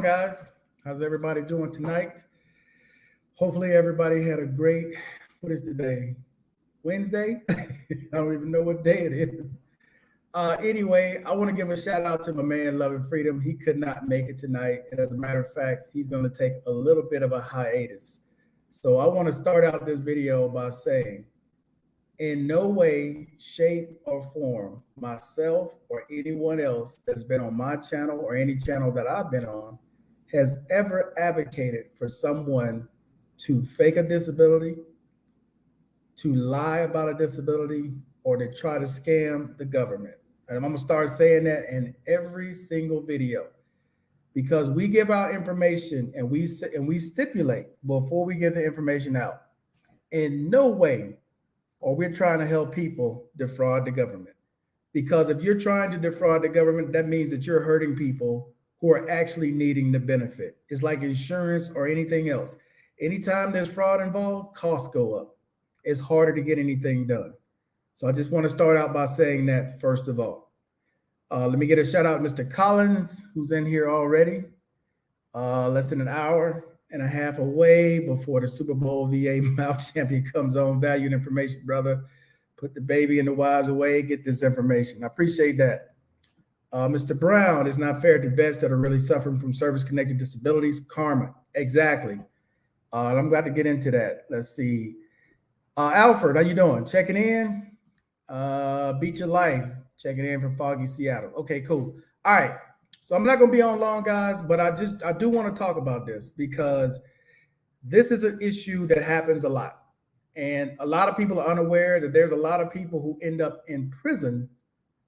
on, guys? How's everybody doing tonight? Hopefully, everybody had a great, what is today? Wednesday? I don't even know what day it is. Anyway, I want to give a shout out to my man, Loving Freedom. He could not make it tonight. And as a matter of fact, he's going to take a little bit of a hiatus. So I want to start out this video by saying, in no way, shape, or form, myself or anyone else that's been on my channel or any channel that I've been on has ever advocated for someone to fake a disability, to lie about a disability, or to try to scam the government. And I'm gonna start saying that in every single video because we give out information and we stipulate before we give the information out. In no way or we're trying to help people defraud the government. Because if you're trying to defraud the government, that means that you're hurting people who are actually needing the benefit. It's like insurance or anything else. Anytime there's fraud involved, costs go up. It's harder to get anything done. So I just want to start out by saying that first of all. Let me get a shout out to Mr. Collins, who's in here already. Less than an hour and a half away before the Super Bowl VA mouth champion comes on. Valued information, brother. Put the baby and the wives away. Get this information. I appreciate that. Mr. Brown, it's not fair to vets that are really suffering from service-connected disabilities. Karma, exactly. I'm about to get into that. Let's see. Alfred, how you doing? Checking in. Beat Your Life, checking in from foggy Seattle. Okay, cool. All right. So I'm not going to be on long, guys, but I do want to talk about this because this is an issue that happens a lot. And a lot of people are unaware that there's a lot of people who end up in prison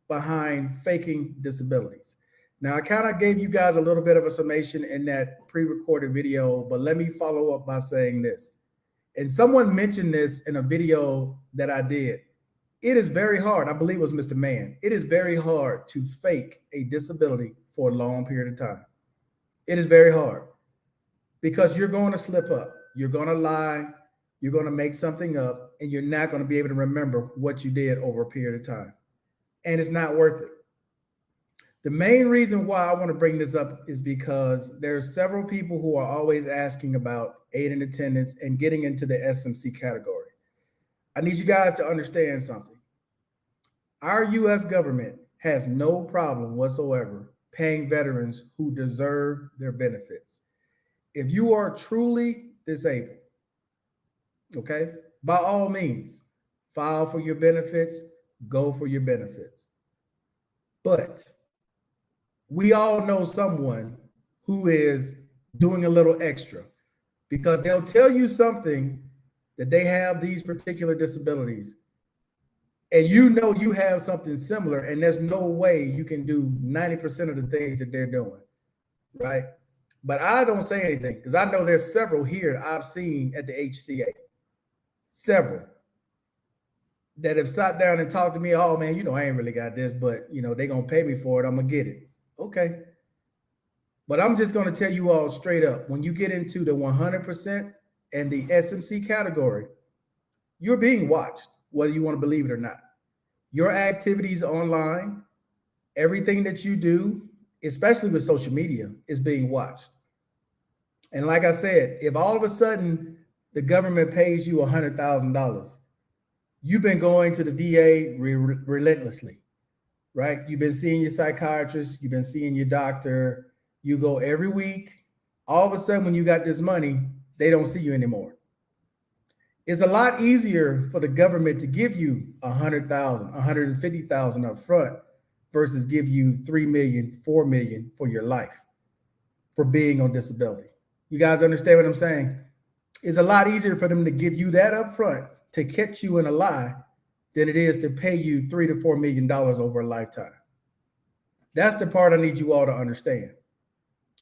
behind faking disabilities. Now, I kind of gave you guys a little bit of a summation in that pre-recorded video, but let me follow up by saying this. And someone mentioned this in a video that I did. It is very hard. I believe it was Mr. Mann. It is very hard to fake a disability for a long period of time. It is very hard because you're going to slip up. You're going to lie. You're going to make something up, and you're not going to be able to remember what you did over a period of time. And it's not worth it. The main reason why I want to bring this up is because there's several people who are always asking about aid and attendance and getting into the SMC category. I need you guys to understand something. Our U.S. government has no problem whatsoever paying veterans who deserve their benefits. If you are truly disabled, okay, by all means, file for your benefits, go for your benefits. But we all know someone who is doing a little extra because they'll tell you something that they have these particular disabilities. And you know you have something similar, and there's no way you can do 90% of the things that they're doing, right? But I don't say anything because I know there's several here I've seen at the HCA, several that have sat down and talked to me. Oh man, I ain't really got this, but they're gonna pay me for it. I'm gonna get it. Okay. But I'm just gonna tell you all straight up, when you get into the 100% and the SMC category, you're being watched, whether you want to believe it or not. Your activities online, everything that you do, especially with social media, is being watched. And like I said, if all of a sudden the government pays you $100,000, you've been going to the VA relentlessly, right? You've been seeing your psychiatrist, you've been seeing your doctor, you go every week. All of a sudden, when you got this money, they don't see you anymore. It's a lot easier for the government to give you $100,000, $150,000 up front versus give you $3 million, $4 million for your life for being on disability. You guys understand what I'm saying? It's a lot easier for them to give you that up front to catch you in a lie than it is to pay you $3 to $4 million over a lifetime. That's the part I need you all to understand.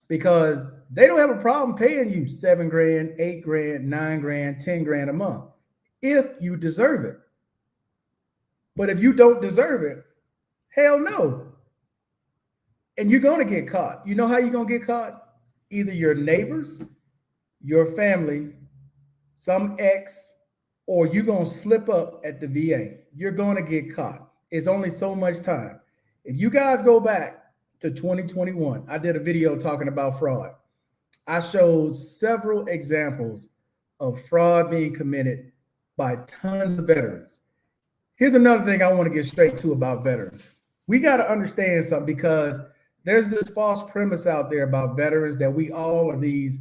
Because they don't have a problem paying you $7 grand, $8 grand, $9 grand, $10 grand a month if you deserve it. But if you don't deserve it, hell no. And you're going to get caught. You know how you're going to get caught? Either your neighbors, your family, some ex, or you're going to slip up at the VA. You're going to get caught. It's only so much time. If you guys go back to 2021, I did a video talking about fraud. I showed several examples of fraud being committed by tons of veterans. Here's another thing I want to get straight to about veterans. We got to understand something because there's this false premise out there about veterans that we all are these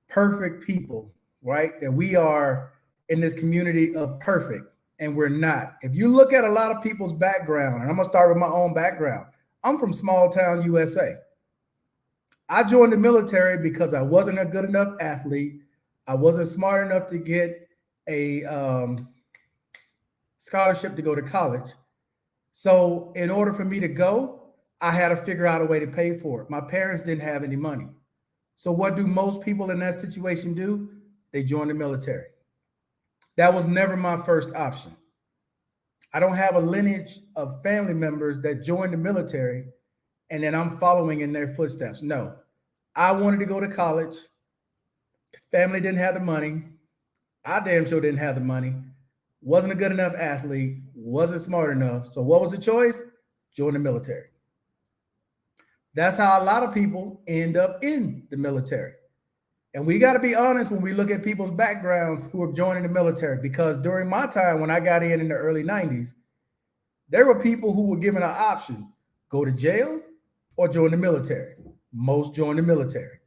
perfect people, right? That we are in this community of perfect, and we're not. If you look at a lot of people's background, and I'm going to start with my own background, I'm from small town USA. I joined the military because I wasn't a good enough athlete. I wasn't smart enough to get a scholarship to go to college. So, in order for me to go, I had to figure out a way to pay for it. My parents didn't have any money. So, what do most people in that situation do? They join the military. That was never my first option. I don't have a lineage of family members that joined the military and then I'm following in their footsteps. No, I wanted to go to college. Family didn't have the money. I damn sure didn't have the money. Wasn't a good enough athlete. Wasn't smart enough. So what was the choice? Join the military. That's how a lot of people end up in the military. And we got to be honest when we look at people's backgrounds who are joining the military, because during my time when I got in the early 90s, there were people who were given an option: go to jail or join the military. Most joined the military.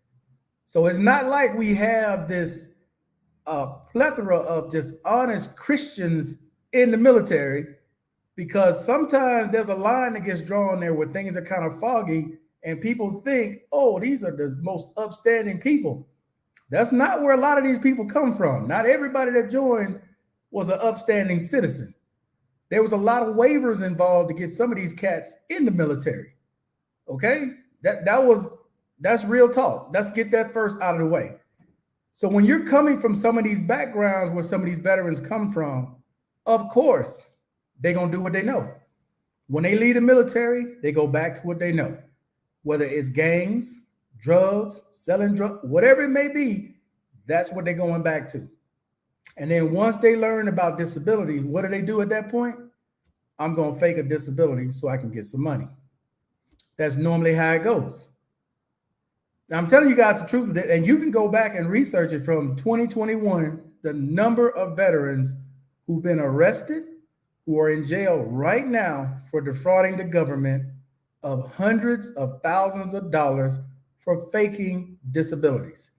So it's not like we have this plethora of just honest Christians in the military, because sometimes there's a line that gets drawn there where things are kind of foggy and people think, oh, these are the most upstanding people. That's not where a lot of these people come from. Not everybody that joins was an upstanding citizen. There was a lot of waivers involved to get some of these cats in the military. Okay? That's real talk. Let's get that first out of the way. So when you're coming from some of these backgrounds where some of these veterans come from, of course, they're going to do what they know. When they leave the military, they go back to what they know. Whether it's gangs, drugs, selling drugs, whatever it may be, that's what they're going back to. And then once they learn about disability, what do they do at that point? I'm going to fake a disability so I can get some money. That's normally how it goes. Now, I'm telling you guys the truth, and you can go back and research it from 2021, the number of veterans who've been arrested, who are in jail right now for defrauding the government of hundreds of thousands of dollars for faking disabilities.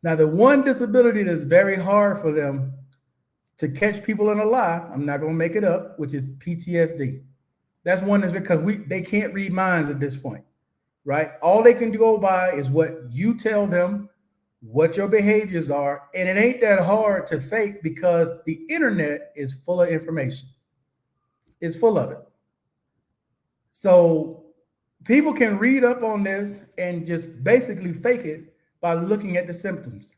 Now, the one disability that's very hard for them to catch people in a lie, I'm not going to make it up, which is PTSD. That's one that's because they can't read minds at this point, right? All they can go by is what you tell them, what your behaviors are, and it ain't that hard to fake because the internet is full of information. It's full of it. So people can read up on this and just basically fake it by looking at the symptoms.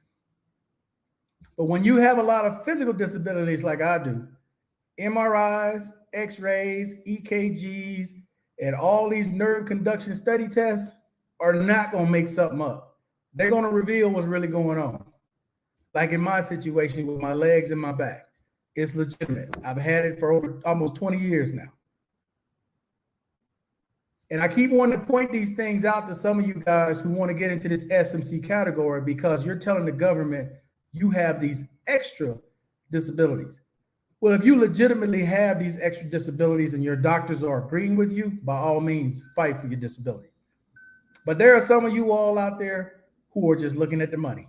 But when you have a lot of physical disabilities like I do, MRIs, X-rays, EKGs, and all these nerve conduction study tests are not going to make something up. They're going to reveal what's really going on. Like in my situation with my legs and my back, it's legitimate. I've had it for over almost 20 years now. And I keep wanting to point these things out to some of you guys who want to get into this SMC category because you're telling the government you have these extra disabilities. Well, if you legitimately have these extra disabilities and your doctors are agreeing with you, by all means, fight for your disability. But there are some of you all out there who are just looking at the money.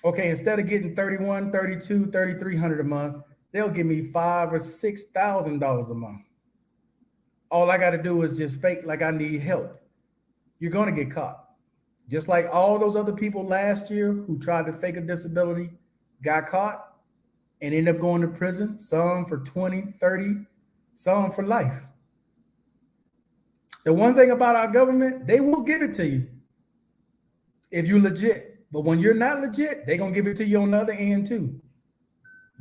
Okay, instead of getting $3,100, $3,200, $3,300 a month, they'll give me $5,000 or $6,000 a month. All I got to do is just fake like I need help. You're going to get caught. Just like all those other people last year who tried to fake a disability, got caught, and end up going to prison, some for 20, 30, some for life. The one thing about our government, they will give it to you if you're legit. But when you're not legit, they're going to give it to you on the other end too.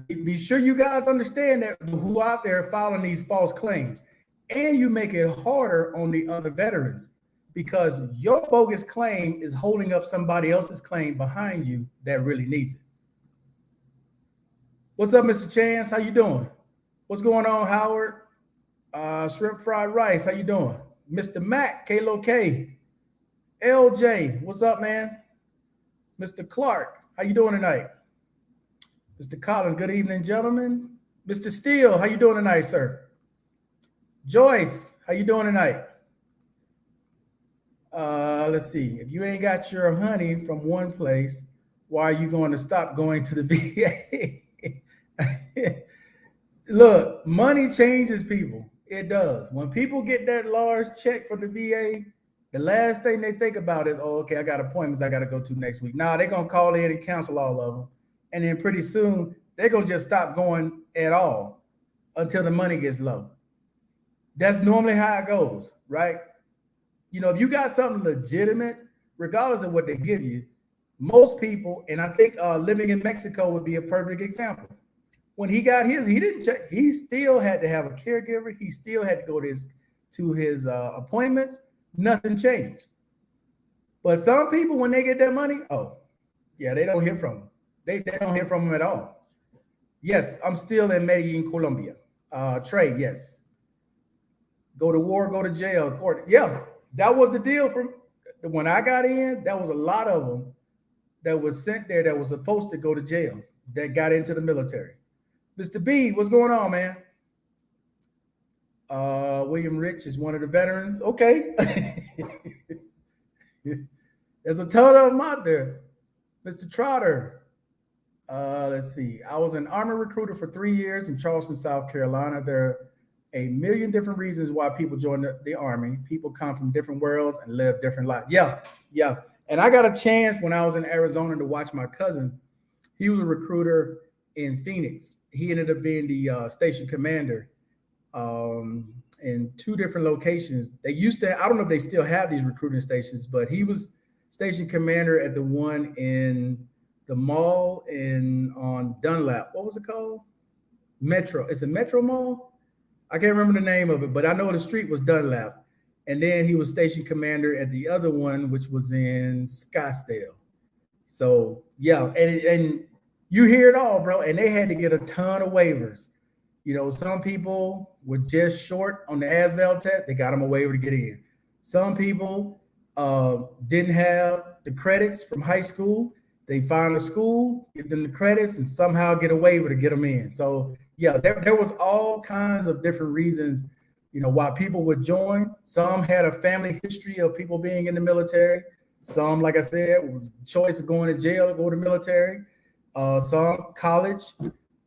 Be sure you guys understand that who out there filing these false claims. And you make it harder on the other veterans because your bogus claim is holding up somebody else's claim behind you that really needs it. What's up, Mr. Chance? How you doing? What's going on, Howard? Shrimp fried rice. How you doing? Mr. Mac, K-Lo K. LJ, what's up, man? Mr. Clark, how you doing tonight? Mr. Collins, good evening, gentlemen. Mr. Steele, how you doing tonight, sir? Joyce, how you doing tonight? Let's see. If you ain't got your honey from one place, why are you going to stop going to the VA? Look, money changes people. It does. When people get that large check from the VA, the last thing they think about is, oh, okay, I got appointments I got to go to next week. Now they're going to call in and cancel all of them. And then pretty soon, they're going to just stop going at all until the money gets low. That's normally how it goes, right? You know, if you got something legitimate, regardless of what they give you, most people, and I think living in Mexico would be a perfect example. When he got his, he didn't check. He still had to have a caregiver. He still had to go to his appointments. Nothing changed. But some people, when they get their money, oh, yeah, they don't hear from them. They don't hear from them at all. Yes, I'm still in Medellin, Colombia. Trey, yes. Go to war, go to jail. Court. Yeah, that was the deal from when I got in. That was a lot of them that was sent there that was supposed to go to jail that got into the military. Mr. B, what's going on, man? William Rich is one of the veterans. Okay. There's a ton of them out there. Mr. Trotter. Let's see. I was an Army recruiter for 3 years in Charleston, South Carolina. There are a million different reasons why people join the Army. People come from different worlds and live different lives. Yeah, yeah. And I got a chance when I was in Arizona to watch my cousin. He was a recruiter in Phoenix. He ended up being the station commander in 2 different locations. They used to, I don't know if they still have these recruiting stations, but he was station commander at the one in the mall on Dunlap. What was it called? Metro. It's a Metro Mall. I can't remember the name of it, but I know the street was Dunlap. And then he was station commander at the other one, which was in Scottsdale. So yeah, and you hear it all, bro. And they had to get a ton of waivers. You know, some people were just short on the ASVAB test. They got them a waiver to get in. Some people didn't have the credits from high school. They find a school, get them the credits, and somehow get a waiver to get them in. So yeah, there was all kinds of different reasons, you know, why people would join. Some had a family history of people being in the military. Some, like I said, was choice of going to jail or go to military. Some college.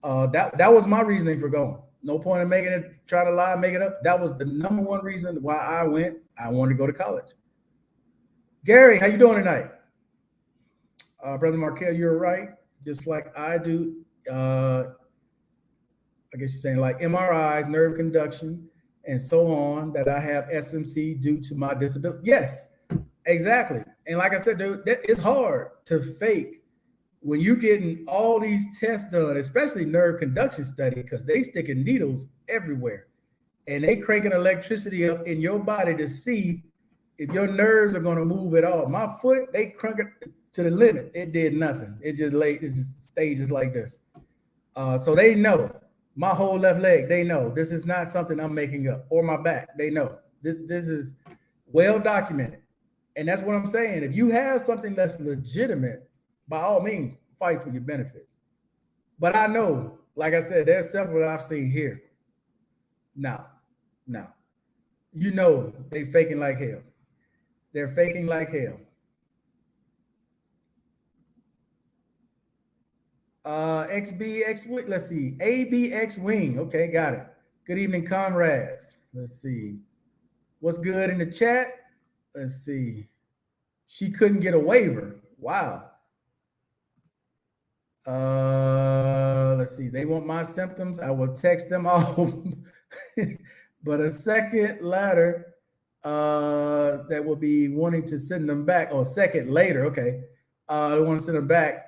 That was my reasoning for going. No point in making it, trying to lie, make it up. That was the number one reason why I went. I wanted to go to college. Gary, how you doing tonight? Brother Markel, you're right. Just like I do. I guess you're saying like MRIs, nerve conduction, and so on, that I have SMC due to my disability. Yes, exactly. And like I said, dude, it's hard to fake when you're getting all these tests done, especially nerve conduction study, because they sticking needles everywhere and they cranking electricity up in your body to see if your nerves are going to move at all. My foot, they crank it to the limit. It did nothing. It just stayed just like this. So they know my whole left leg. They know this is not something I'm making up, or my back. They know this is well documented. And that's what I'm saying. If you have something that's legitimate, by all means, fight for your benefits. But I know, like I said, there's several I've seen here. Now, you know they faking like hell. They're faking like hell. XBX, let's see, ABX Wing. Okay, got it. Good evening, comrades. Let's see. What's good in the chat? Let's see. She couldn't get a waiver. Wow. Let's see. They want my symptoms. I will text them all. But a second later, that will be wanting to send them back. Or a second later, okay. They want to send them back.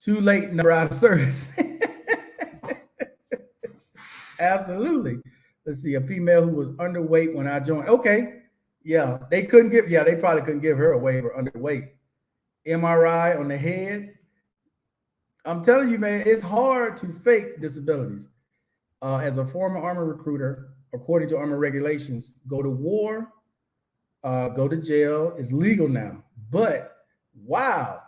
Too late, never out of service. Absolutely. Let's see. A female who was underweight when I joined. Okay. Yeah, they couldn't give. Yeah, they probably couldn't give her a waiver underweight. MRI on the head. I'm telling you, man, it's hard to fake disabilities. As a former Army recruiter, according to Army regulations, go to war, go to jail. It's legal now. But wow.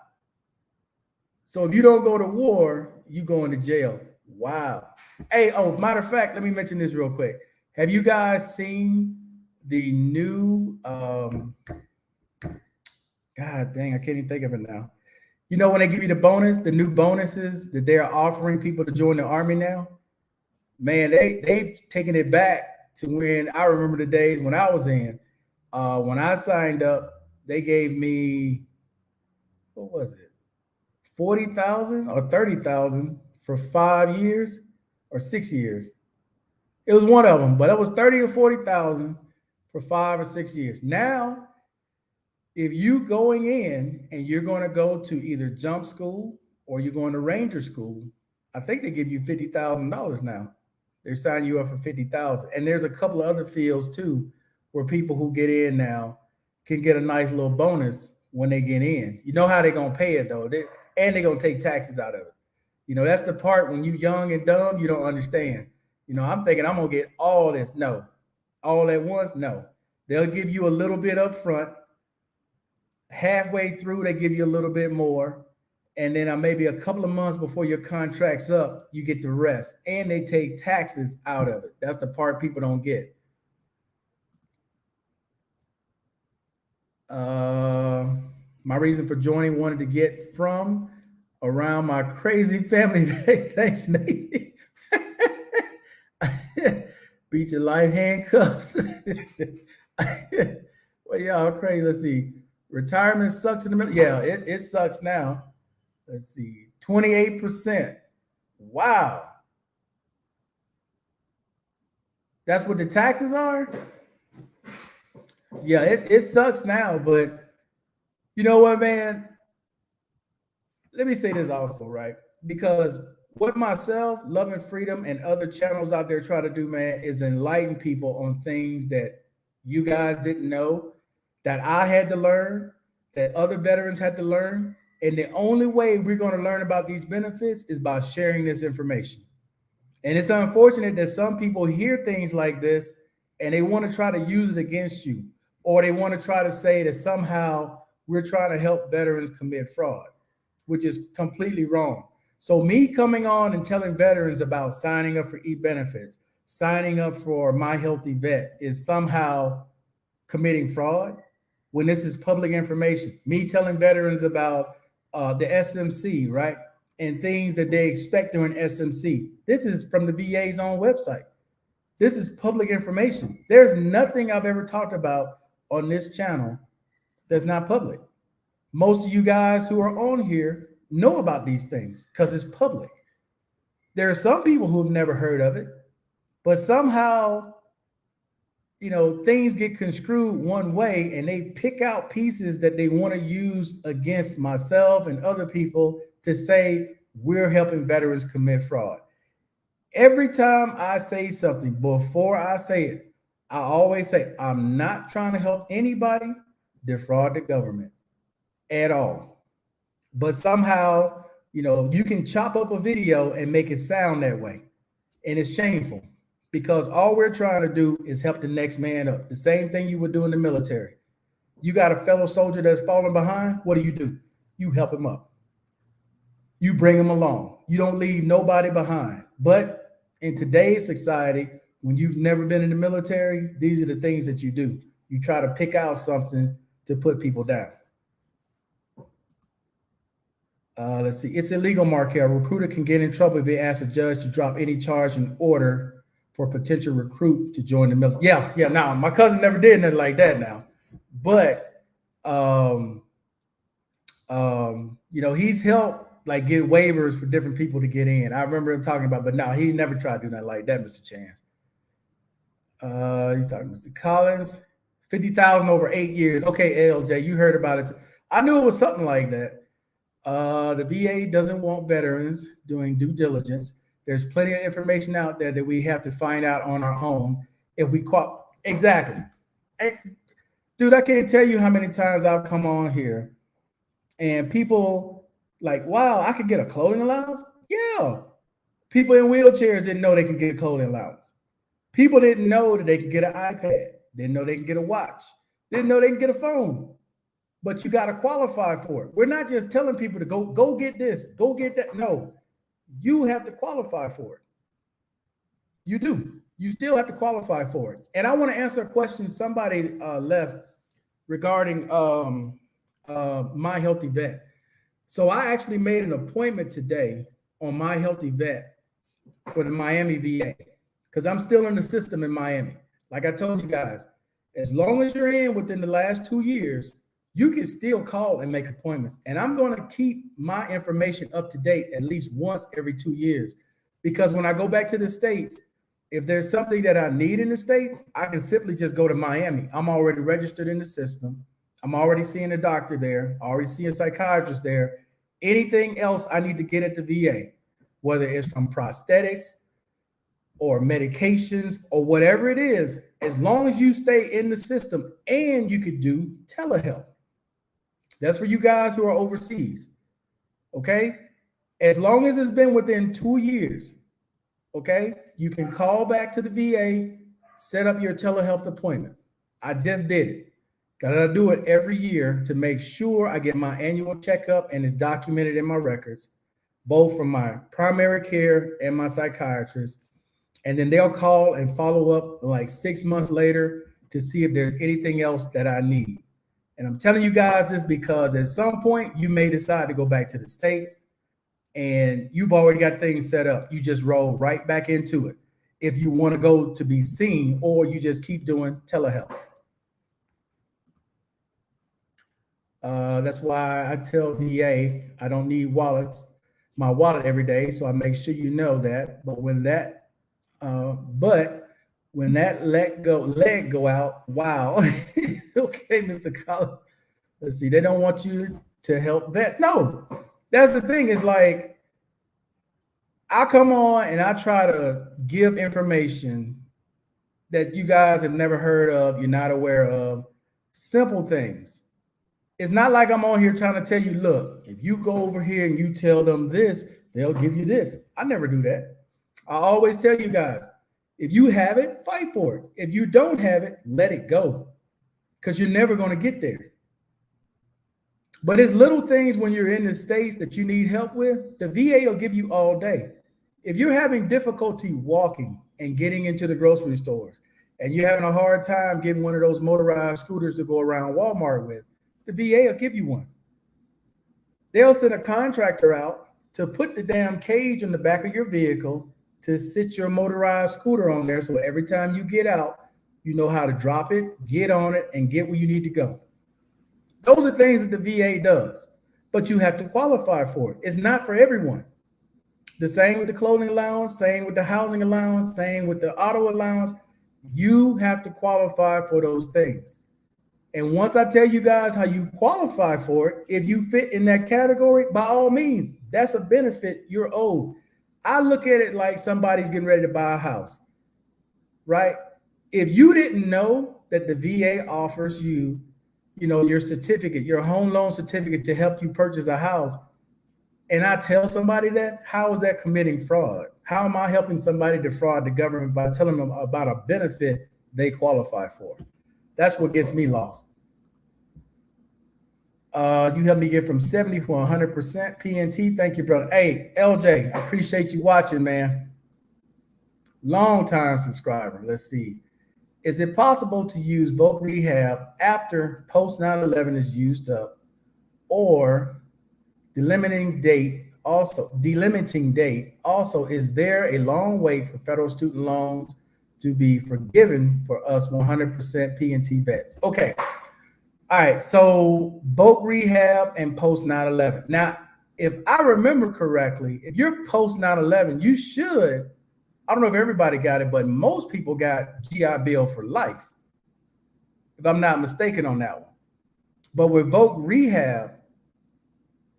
So if you don't go to war, you go into jail. Wow. Hey, oh, matter of fact, let me mention this real quick. Have you guys seen the new God dang, I can't even think of it now. You know when they give you the new bonuses that they're offering people to join the army now? Man, they've taken it back to when I remember the days when I was in. When I signed up, they gave me what was it, 40,000 or 30,000 for 5 years or 6 years. It was one of them, but it was 30 or 40,000 for 5 or 6 years. Now, if you going in and you're going to go to either jump school or you're going to ranger school, I think they give you $50,000 now. They're signing you up for 50,000. And there's a couple of other fields too, where people who get in now can get a nice little bonus when they get in. You know how they're gonna pay it though, and they're gonna take taxes out of it. You know that's the part when you young and dumb, you don't understand. You know, I'm thinking I'm gonna get all this. No, all at once. No, they'll give you a little bit up front. Halfway through, they give you a little bit more, and then maybe a couple of months before your contract's up, you get the rest, and they take taxes out of it. That's the part people don't get. Uh, my reason for joining wanted to get from around my crazy family. Thanks, Nate. Beat your life handcuffs. Well, y'all crazy. Let's see. Retirement sucks in the middle. Yeah, it sucks now. Let's see. 28%. Wow. That's what the taxes are? Yeah, it sucks now, but you know what, man? Let me say this also, right? Because what myself, Love and Freedom, and other channels out there try to do, man, is enlighten people on things that you guys didn't know, that I had to learn, that other veterans had to learn. And the only way we're going to learn about these benefits is by sharing this information. And it's unfortunate that some people hear things like this and they want to try to use it against you, or they want to try to say that somehow we're trying to help veterans commit fraud, which is completely wrong. So me coming on and telling veterans about signing up for e-benefits, signing up for My Healthy Vet is somehow committing fraud when this is public information. Me telling veterans about the SMC, right? And things that they expect during SMC. This is from the VA's own website. This is public information. There's nothing I've ever talked about on this channel that's not public. Most of you guys who are on here know about these things because it's public. There are some people who've never heard of it, but somehow, you know, things get construed one way and they pick out pieces that they want to use against myself and other people to say we're helping veterans commit fraud. Every time I say something, before I say it, I always say, I'm not trying to help anybody defraud the government at all. But somehow, you know, you can chop up a video and make it sound that way. And it's shameful because all we're trying to do is help the next man up. The same thing you would do in the military. You got a fellow soldier that's falling behind. What do? You help him up. You bring them along. You don't leave nobody behind. But in today's society, when you've never been in the military, these are the things that you do. You try to pick out something to put people down. Let's see. It's illegal, Markel. A recruiter can get in trouble if they ask a judge to drop any charge in order for a potential recruit to join the military. Yeah. Now, my cousin never did nothing like that now. But, you know, he's helped like get waivers for different people to get in. I remember him talking about, but no, he never tried to do nothing like that, Mr. Chance. You talking Mr. Collins, 50,000 over 8 years. Okay, ALJ, you heard about it. I knew it was something like that. The VA doesn't want veterans doing due diligence. There's plenty of information out there that we have to find out on our own if we exactly. Hey, dude, I can't tell you how many times I've come on here and people like, wow, I could get a clothing allowance. Yeah. People in wheelchairs didn't know they could get a clothing allowance. People didn't know that they could get an iPad. Didn't know they could get a watch. Didn't know they could get a phone. but you got to qualify for it. We're not just telling people to go get this, go get that. No, you have to qualify for it. You do. You still have to qualify for it. And I want to answer a question somebody left regarding My Healthy Vet. So I actually made an appointment today on My Healthy Vet for the Miami VA because I'm still in the system in Miami. Like I told you guys, as long as you're in within the last 2 years, you can still call and make appointments. And I'm going to keep my information up to date at least once every 2 years because when I go back to the States, if there's something that I need in the States, I can simply just go to Miami. I'm already registered in the system. I'm already seeing a doctor there, already seeing a psychiatrist there. Anything else I need to get at the VA, whether it's from prosthetics or medications or whatever it is, as long as you stay in the system and you could do telehealth. That's for you guys who are overseas. Okay. As long as it's been within 2 years, okay, you can call back to the VA, set up your telehealth appointment. I just did it. Gotta do it every year to make sure I get my annual checkup and it's documented in my records, both from my primary care and my psychiatrist. And then they'll call and follow up like 6 months later to see if there's anything else that I need. And I'm telling you guys this because at some point you may decide to go back to the States and you've already got things set up. You just roll right back into it if you want to go to be seen, or you just keep doing telehealth. That's why I tell VA I don't need my wallet every day, so I make sure you know that. But when that leg go out, wow. Okay, Mr. Collins. Let's see. They don't want you to help vet. No, that's the thing. Is like I come on and I try to give information that you guys have never heard of, you're not aware of, simple things. It's not like I'm on here trying to tell you, look, if you go over here and you tell them this, they'll give you this. I never do that. I always tell you guys, if you have it, fight for it. If you don't have it, let it go, because you're never going to get there. But it's little things when you're in the States that you need help with, the VA will give you all day. If you're having difficulty walking and getting into the grocery stores, and you're having a hard time getting one of those motorized scooters to go around Walmart with, the VA will give you one. They'll send a contractor out to put the damn cage in the back of your vehicle to sit your motorized scooter on there. So every time you get out, you know how to drop it, get on it, and get where you need to go. Those are things that the VA does, but you have to qualify for it. It's not for everyone. The same with the clothing allowance, same with the housing allowance, same with the auto allowance. You have to qualify for those things. And once I tell you guys how you qualify for it, if you fit in that category, by all means, that's a benefit you're owed. I look at it like somebody's getting ready to buy a house, right? If you didn't know that the VA offers you, your certificate, your home loan certificate to help you purchase a house, and I tell somebody that, how is that committing fraud? How am I helping somebody defraud the government by telling them about a benefit they qualify for? That's what gets me lost. You helped me get from 70 to 100% PNT. Thank you, brother. Hey, LJ, I appreciate you watching, man. Long time subscriber. Let's see. Is it possible to use voc rehab after post 9/11 is used up, or delimiting date? Also, is there a long wait for federal student loans to be forgiven for us 100% PNT vets? Okay. All right. So voc rehab and post 9/11. Now, if I remember correctly, if you're post 9/11, you should, I don't know if everybody got it, but most people got GI Bill for life, if I'm not mistaken on that one. But with voc rehab,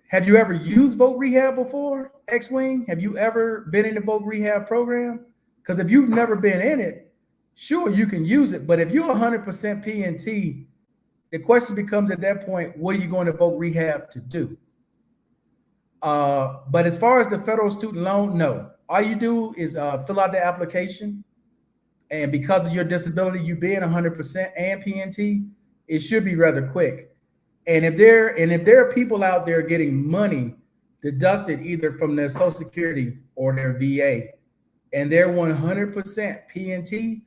have you ever used voc rehab before, X-Wing? Have you ever been in the voc rehab program? Because if you've never been in it, sure, you can use it. But if you're 100% PNT, the question becomes at that point, what are you going to voc rehab to do? But as far as the federal student loan, no. All you do is fill out the application. And because of your disability, you being 100% and PNT, it should be rather quick. And if there are people out there getting money deducted either from their Social Security or their VA, and they're 100% PNT,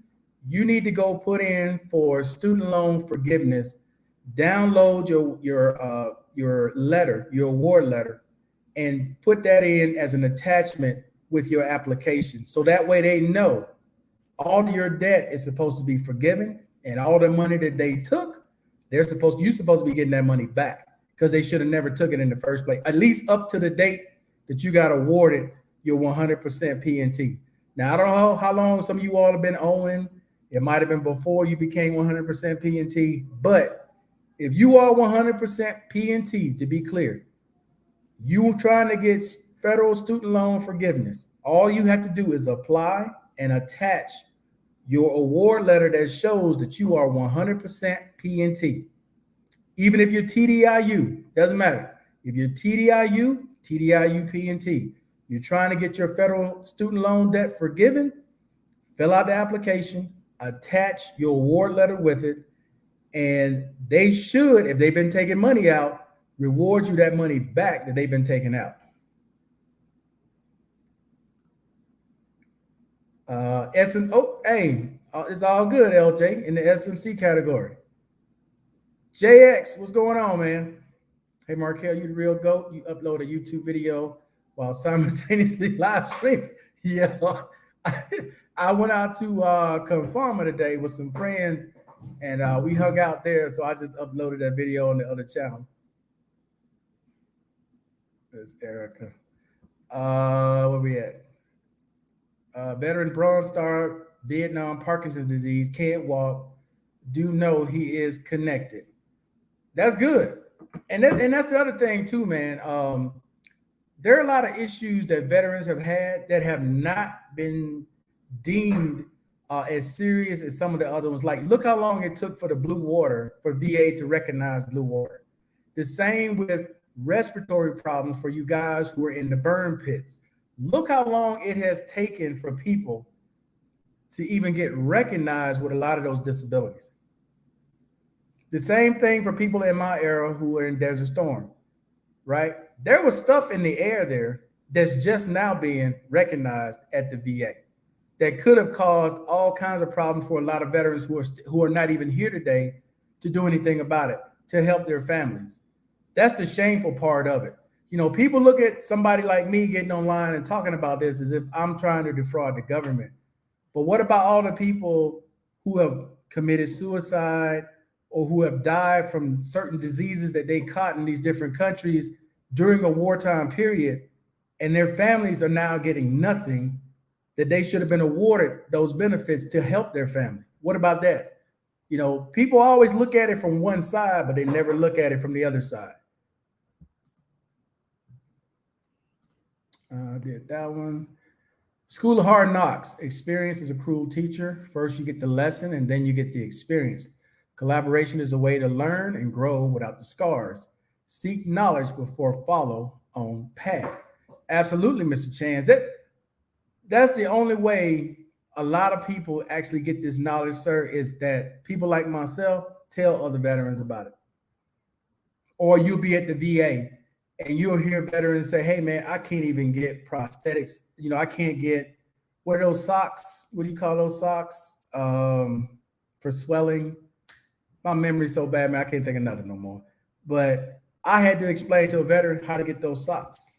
you need to go put in for student loan forgiveness. Download your letter, your award letter, and put that in as an attachment with your application. So that way they know all your debt is supposed to be forgiven, and all the money that they took, you're supposed to be getting that money back because they should have never took it in the first place. At least up to the date that you got awarded your 100% PNT. Now I don't know how long some of you all have been owing. It might have been before you became 100% PNT, but if you are 100% PNT, to be clear, you trying to get federal student loan forgiveness, all you have to do is apply and attach your award letter that shows that you are 100% PNT. Even if you're TDIU, doesn't matter. If you're TDIU, TDIU PNT, you're trying to get your federal student loan debt forgiven, fill out the application, attach your award letter with it, and they should, if they've been taking money out, reward you that money back that they've been taking out. It's all good, LJ, in the SMC category. JX, what's going on, man? Hey, Markel, you the real GOAT. You upload a YouTube video while simultaneously live streaming. Yeah, I went out to Confarma today with some friends, and we hung out there. So I just uploaded that video on the other channel. There's Erica. Where we at? Veteran Bronze Star, Vietnam, Parkinson's disease, can't walk. Do know he is connected. That's good. And that's the other thing too, man. There are a lot of issues that veterans have had that have not been deemed as serious as some of the other ones. Like, look how long it took for the blue water, for VA to recognize blue water. The same with respiratory problems for you guys who are in the burn pits. Look how long it has taken for people to even get recognized with a lot of those disabilities. The same thing for people in my era who were in Desert Storm, right? There was stuff in the air there that's just now being recognized at the VA that could have caused all kinds of problems for a lot of veterans who are not even here today to do anything about it, to help their families. That's the shameful part of it. You know, people look at somebody like me getting online and talking about this as if I'm trying to defraud the government. But what about all the people who have committed suicide or who have died from certain diseases that they caught in these different countries during a wartime period, and their families are now getting nothing that they should have been awarded those benefits to help their family? What about that? You know, people always look at it from one side, but they never look at it from the other side. Did that one. School of Hard Knocks. Experience is a cruel teacher. First, you get the lesson, and then you get the experience. Collaboration is a way to learn and grow without the scars. Seek knowledge before follow on path. Absolutely, Mr. Chance. That's the only way a lot of people actually get this knowledge, sir, is that people like myself tell other veterans about it. Or you'll be at the VA and you'll hear veterans say, hey, man, I can't even get prosthetics. You know, I can't get, what are those socks? What do you call those socks? For swelling. My memory's so bad, man, I can't think of nothing no more. But I had to explain to a veteran how to get those socks.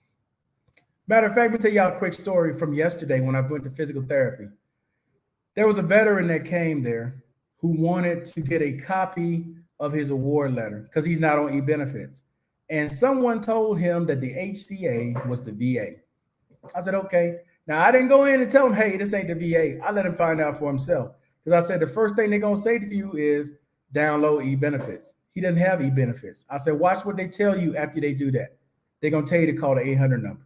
Matter of fact, let me tell y'all a quick story from yesterday when I went to physical therapy. There was a veteran that came there who wanted to get a copy of his award letter because he's not on e-benefits. And someone told him that the HCA was the VA. I said, okay. Now, I didn't go in and tell him, hey, this ain't the VA. I let him find out for himself. Because I said, the first thing they're going to say to you is download e-benefits. He doesn't have e-benefits. I said, watch what they tell you after they do that. They're going to tell you to call the 800 number.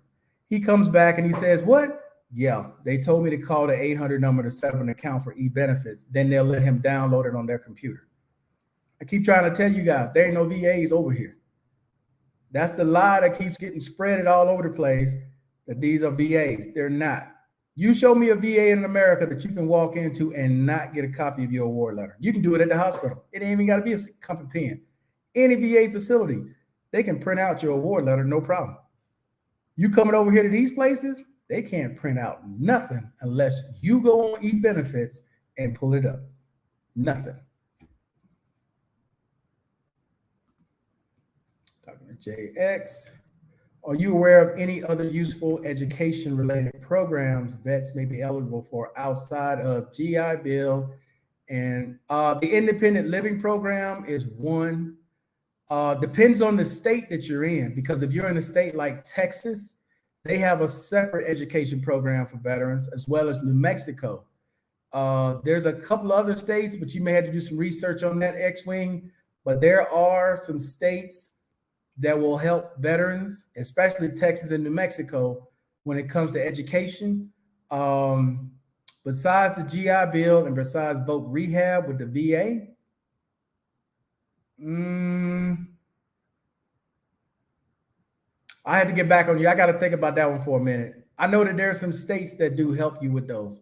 He comes back and he says, what? Yeah, they told me to call the 800 number to set up an account for e-benefits. Then they'll let him download it on their computer. I keep trying to tell you guys, there ain't no VAs over here. That's the lie that keeps getting spread all over the place, that these are VAs. They're not. You show me a VA in America that you can walk into and not get a copy of your award letter. You can do it at the hospital. It ain't even got to be a company pen. Any VA facility, they can print out your award letter, no problem. You coming over here to these places, they can't print out nothing unless you go on eBenefits and pull it up. Nothing. Talking to JX. Are you aware of any other useful education related programs vets may be eligible for outside of GI Bill? And the independent living program is one. Depends on the state that you're in, because if you're in a state like Texas, they have a separate education program for veterans, as well as New Mexico. There's a couple other states, but you may have to do some research on that, X-Wing. But there are some states that will help veterans, especially Texas and New Mexico, when it comes to education. Besides the GI Bill and besides voc rehab with the VA, I had to get back on you. I got to think about that one for a minute. I know that there are some states that do help you with those.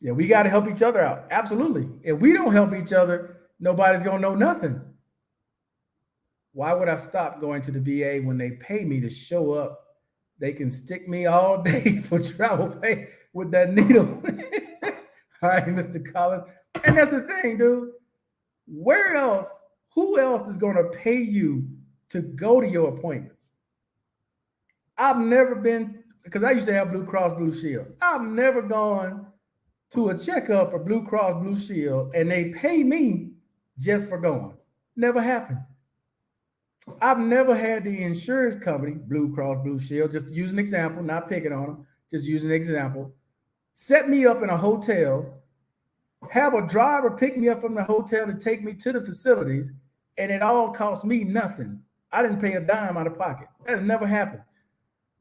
Yeah, we got to help each other out. Absolutely. If we don't help each other, nobody's going to know nothing. Why would I stop going to the VA when they pay me to show up? They can stick me all day for travel pay with that needle. All right, Mr. Collins. And that's the thing, dude. Where else, who else is going to pay you to go to your appointments? I've never been, because I used to have Blue Cross Blue Shield. I've never gone to a checkup for Blue Cross Blue Shield and they pay me just for going. Never happened. I've never had the insurance company, Blue Cross Blue Shield, just use an example, not picking on them, just use an example, set me up in a hotel, have a driver pick me up from the hotel to take me to the facilities, and it all cost me nothing. I didn't pay a dime out of pocket. That has never happened.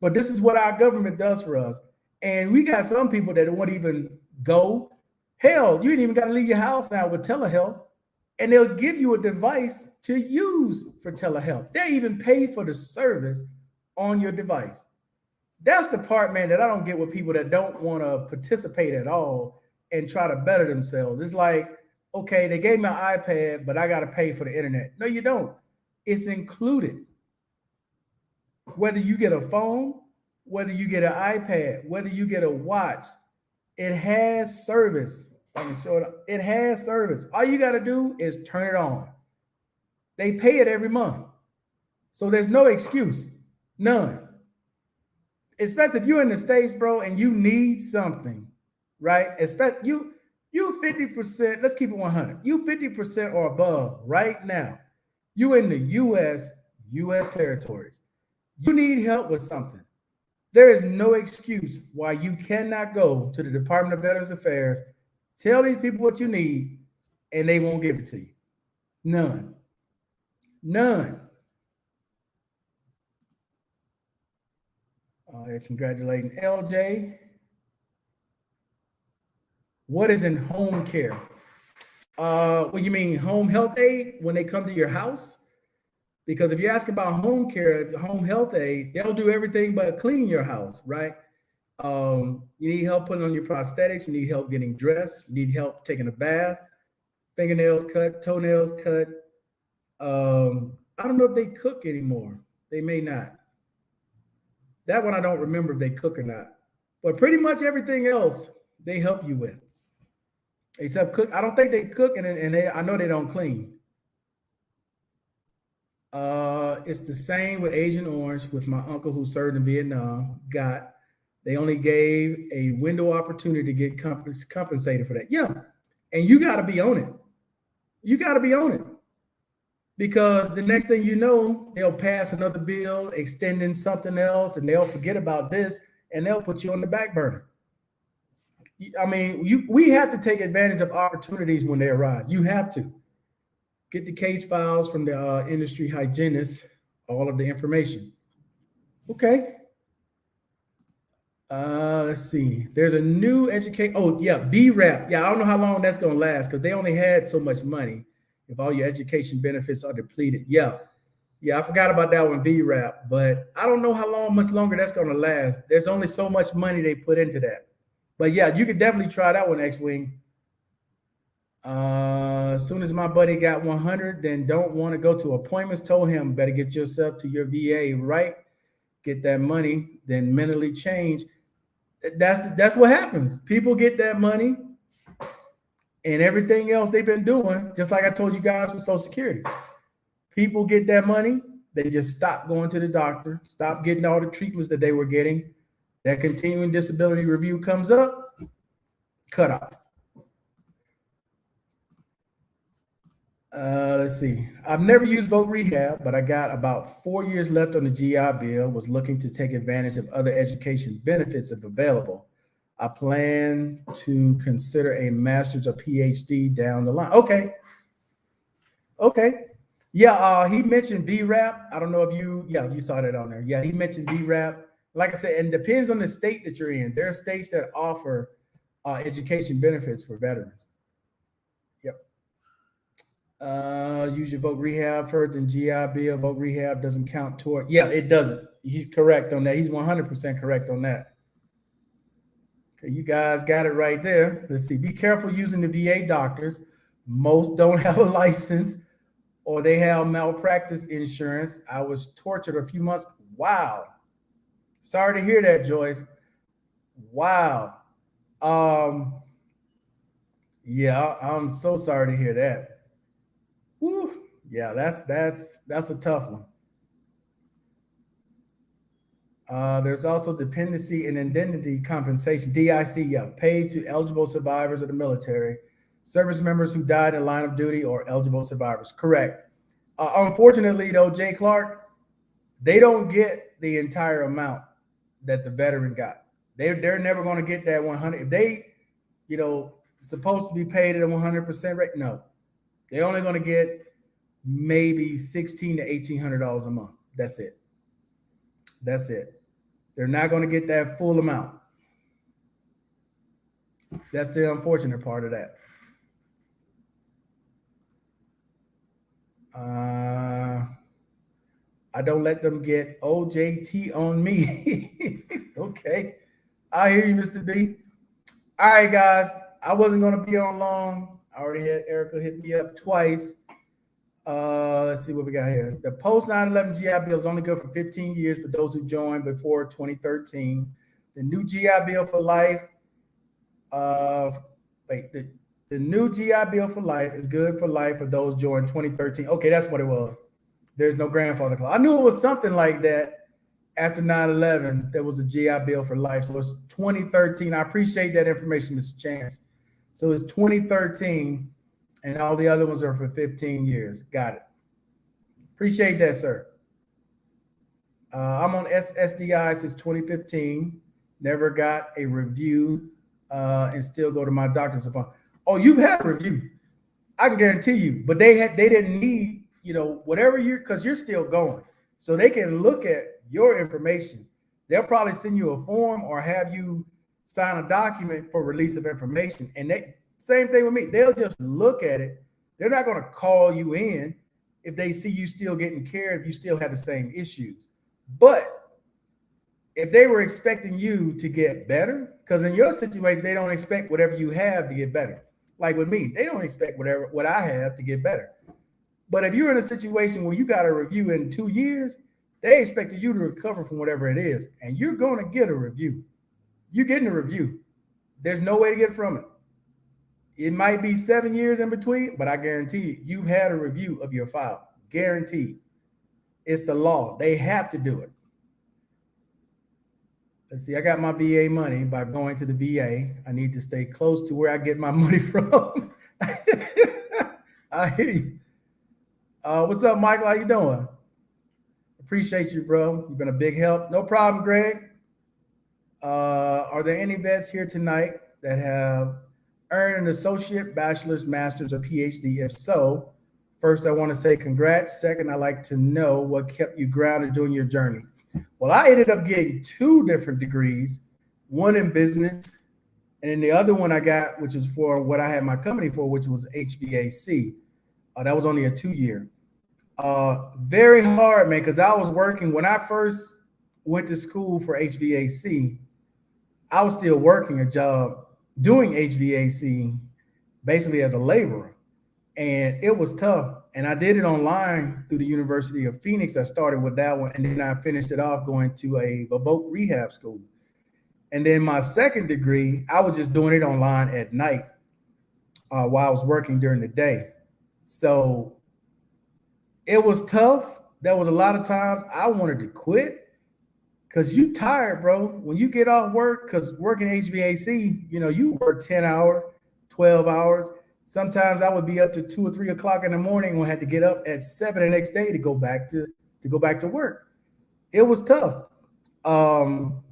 But this is what our government does for us. And we got some people that won't even go. Hell, you ain't even got to leave your house now with telehealth. And they'll give you a device to use for telehealth. They even pay for the service on your device. That's the part, man, that I don't get with people that don't want to participate at all and try to better themselves. It's like, okay, they gave me an iPad, but I got to pay for the internet. No, you don't. It's included. Whether you get a phone, whether you get an iPad, whether you get a watch, it has service. I can show it. It has service. All you got to do is turn it on. They pay it every month. So there's no excuse. None. Especially if you're in the States, bro, and you need something, right? Especially you 50%, let's keep it 100. You 50% or above right now. You in the US territories. You need help with something. There is no excuse why you cannot go to the Department of Veterans Affairs, tell these people what you need, and they won't give it to you. None. None. Congratulating LJ. What is in home care? What you mean, home health aid when they come to your house? Because if you're asking about home care, home health aid, they'll do everything but clean your house, right? You need help putting on your prosthetics. You need help getting dressed. You need help taking a bath, fingernails cut, toenails cut. I don't know if they cook anymore. They may not. That one I don't remember if they cook or not. But pretty much everything else they help you with. Except cook. I don't think they cook, and I know they don't clean. It's the same with Agent Orange with my uncle who served in Vietnam. They only gave a window opportunity to get compensated for that. Yeah. And you got to be on it. You got to be on it. Because the next thing you know, they'll pass another bill extending something else, and they'll forget about this, and they'll put you on the back burner. I mean, we have to take advantage of opportunities when they arise. You have to. Get the case files from the industry hygienist, all of the information. Okay. Let's see. There's a new education. Oh, yeah, VRAP. Yeah, I don't know how long that's going to last because they only had so much money if all your education benefits are depleted. Yeah, I forgot about that one, VRAP, but I don't know how much longer that's going to last. There's only so much money they put into that. But yeah, you could definitely try that one, X-Wing. As soon as my buddy got 100, then don't want to go to appointments. Told him better get yourself to your VA, right? Get that money, then mentally change. That's what happens. People get that money and everything else they've been doing, just like I told you guys with Social Security. People get that money, they just stop going to the doctor, stop getting all the treatments that they were getting. That continuing disability review comes up, cut off. Let's see. I've never used voc rehab, but I got about 4 years left on the GI Bill. Was looking to take advantage of other education benefits if available. I plan to consider a master's or PhD down the line. Okay. Okay. Yeah, he mentioned VRAP. I don't know if you saw that on there. Yeah, he mentioned VRAP. Like I said, and depends on the state that you're in. There are states that offer education benefits for veterans. Yep. Use your voc rehab first and GI Bill. Voc rehab doesn't count toward. Yeah, it doesn't. He's correct on that. He's 100% correct on that. Okay, you guys got it right there. Let's see. Be careful using the VA doctors. Most don't have a license or they have malpractice insurance. I was tortured a few months. Wow. Sorry to hear that, Joyce. Wow. Yeah, I'm so sorry to hear that. Whew. Yeah, that's a tough one. There's also dependency and indemnity compensation, DIC, yeah, paid to eligible survivors of the military, service members who died in line of duty or eligible survivors. Correct. Unfortunately, though, Jay Clark, they don't get the entire amount that the veteran got. They're never going to get that 100. If they, supposed to be paid at a 100% rate, no, they're only going to get maybe $1,600 to $1,800 a month. That's it. That's it. They're not going to get that full amount. That's the unfortunate part of that. I don't let them get OJT on me. Okay. I hear you, Mr. B. All right, guys. I wasn't going to be on long. I already had Erica hit me up twice. Let's see what we got here. The post 9/11 GI Bill is only good for 15 years for those who joined before 2013. The new GI Bill for life. The new GI Bill for life is good for life for those joined 2013. Okay, that's what it was. There's no grandfather clause. I knew it was something like that. After 9/11, there was a GI Bill for life. So it's 2013. I appreciate that information, Mr. Chance. So it's 2013, and all the other ones are for 15 years. Got it. Appreciate that, sir. I'm on SSDI since 2015. Never got a review and still go to my doctor's appointment. Oh, you've had a review. I can guarantee you. But they didn't need, whatever because you're still going. So they can look at your information. They'll probably send you a form or have you sign a document for release of information. And same thing with me. They'll just look at it. They're not going to call you in if they see you still getting care, if you still have the same issues. But if they were expecting you to get better, because in your situation, they don't expect whatever you have to get better. Like with me, they don't expect what I have to get better. But if you're in a situation where you got a review in 2 years, they expected you to recover from whatever it is, and you're going to get a review. You're getting a review. There's no way to get from it. It might be 7 years in between, but I guarantee you've had a review of your file. Guaranteed. It's the law. They have to do it. Let's see. I got my VA money by going to the VA. I need to stay close to where I get my money from. I hear you. What's up, Michael? How you doing? Appreciate you, bro. You've been a big help. No problem, Greg. Are there any vets here tonight that have earned an associate, bachelor's, master's, or PhD? If so, first, I want to say congrats. Second, I'd like to know what kept you grounded during your journey. Well, I ended up getting 2 different degrees, one in business, and then the other one I got, which was for what I had my company for, which was HVAC. That was only a 2-year. Very hard, man, because I was working when I first went to school for HVAC. I was still working a job doing HVAC basically as a laborer. And it was tough. And I did it online through the University of Phoenix. I started with that one, and then I finished it off going to a voc rehab school. And then my second degree, I was just doing it online at night while I was working during the day. So it was tough. There was a lot of times I wanted to quit because you tired, bro. When you get off work, because working HVAC, you work 10 hours, 12 hours. Sometimes I would be up to 2 or 3 o'clock in the morning when I had to get up at 7 the next day to go back to work. It was tough. Um,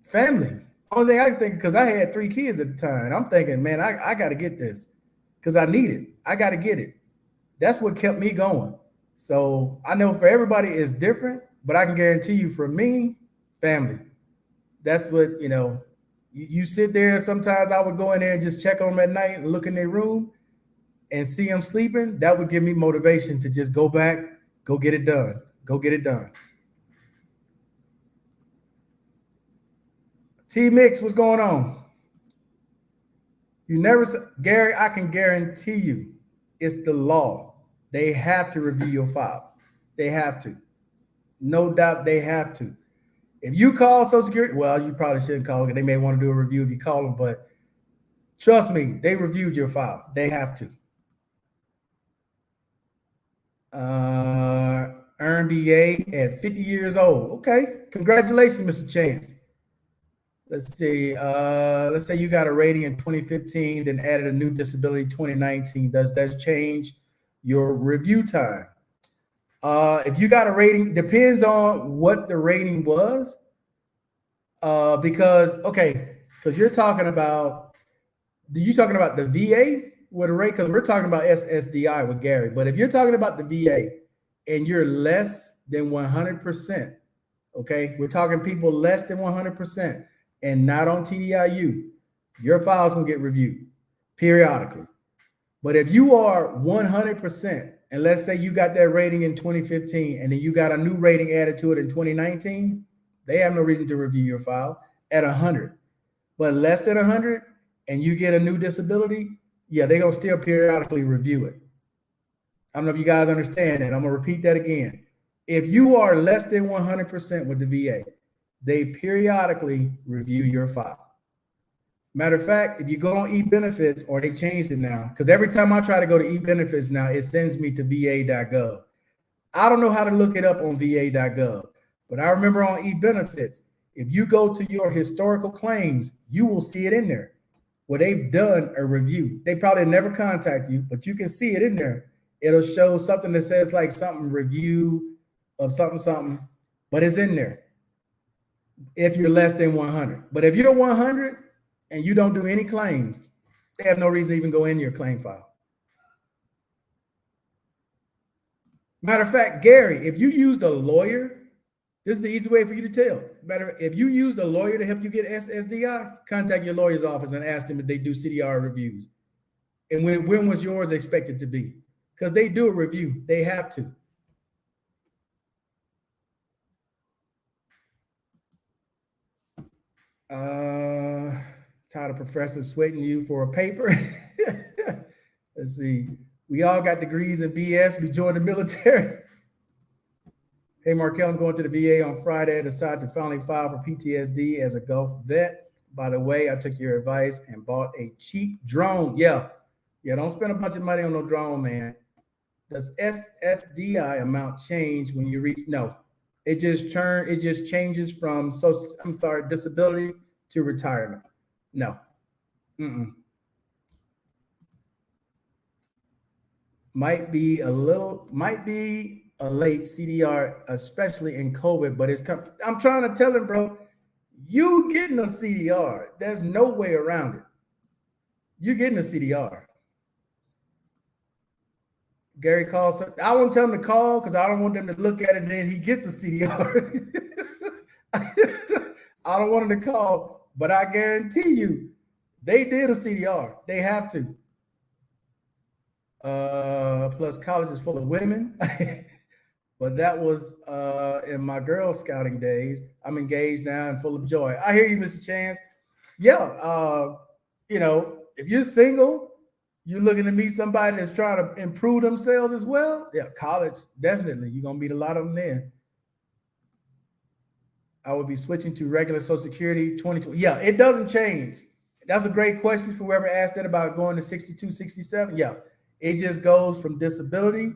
Family. Only thing I think, because I had 3 kids at the time. I'm thinking, man, I got to get this because I need it. I got to get it. That's what kept me going. So I know for everybody it's different, but I can guarantee you for me, family. That's what, you sit there. Sometimes I would go in there and just check on them at night and look in their room and see them sleeping. That would give me motivation to just go back, go get it done, go get it done. T Mix, what's going on? You never, Gary, I can guarantee you it's the law. They have to review your file. They have to. No doubt they have to. If you call Social Security, well, you probably shouldn't call because they may want to do a review if you call them, but trust me, they reviewed your file. They have to. Earned BA at 50 years old. Okay. Congratulations, Mr. Chance. Let's see. Let's say you got a rating in 2015, then added a new disability 2019. Does that change your review time? If you got a rating, depends on what the rating was. Because you're talking about, the VA with a rate? Because we're talking about SSDI with Gary. But if you're talking about the VA and you're less than 100%, okay, we're talking people less than 100% and not on TDIU, your file's gonna get reviewed periodically. But if you are 100%, and let's say you got that rating in 2015 and then you got a new rating added to it in 2019, they have no reason to review your file at 100. But less than 100 and you get a new disability, yeah, they're gonna still periodically review it. I don't know if you guys understand that. I'm gonna repeat that again. If you are less than 100% with the VA, they periodically review your file. Matter of fact, if you go on e-benefits, or they changed it now, because every time I try to go to e-benefits now, it sends me to va.gov. I don't know how to look it up on va.gov, but I remember on e-benefits, if you go to your historical claims, you will see it in there where they've done a review. They probably never contact you, but you can see it in there. It'll show something that says like something review of something, something, but it's in there if you're less than 100. But if you're 100 and you don't do any claims, they have no reason to even go in your claim file. Matter of fact, Gary, if you used a lawyer, this is the easy way for you to tell. If you used a lawyer to help you get SSDI, contact your lawyer's office and ask them if they do CDR reviews. And when was yours expected to be? Because they do a review. They have to. Tired of professors sweating you for a paper. Let's see. We all got degrees in BS. We joined the military. Hey, Markel, I'm going to the VA on Friday. I decided to finally file for PTSD as a Gulf vet. By the way, I took your advice and bought a cheap drone. Yeah, don't spend a bunch of money on no drone, man. Does SSDI amount change when you reach? No, it just changes from disability to retirement. No. Might be a late CDR, especially in COVID, but I'm trying to tell him, bro, you getting a CDR. There's no way around it. You're getting a CDR. Gary calls. I won't tell him to call because I don't want them to look at it and then he gets a CDR. I don't want him to call, but I guarantee you, they did a CDR. They have to. Plus, college is full of women. But that was in my Girl Scouting days. I'm engaged now and full of joy. I hear you, Mr. Chance. Yeah, if you're single, you're looking to meet somebody that's trying to improve themselves as well. Yeah, college, definitely. You're gonna meet a lot of them there. I would be switching to regular Social Security 2020. Yeah, it doesn't change. That's a great question for whoever asked that about going to 62, 67. Yeah, it just goes from disability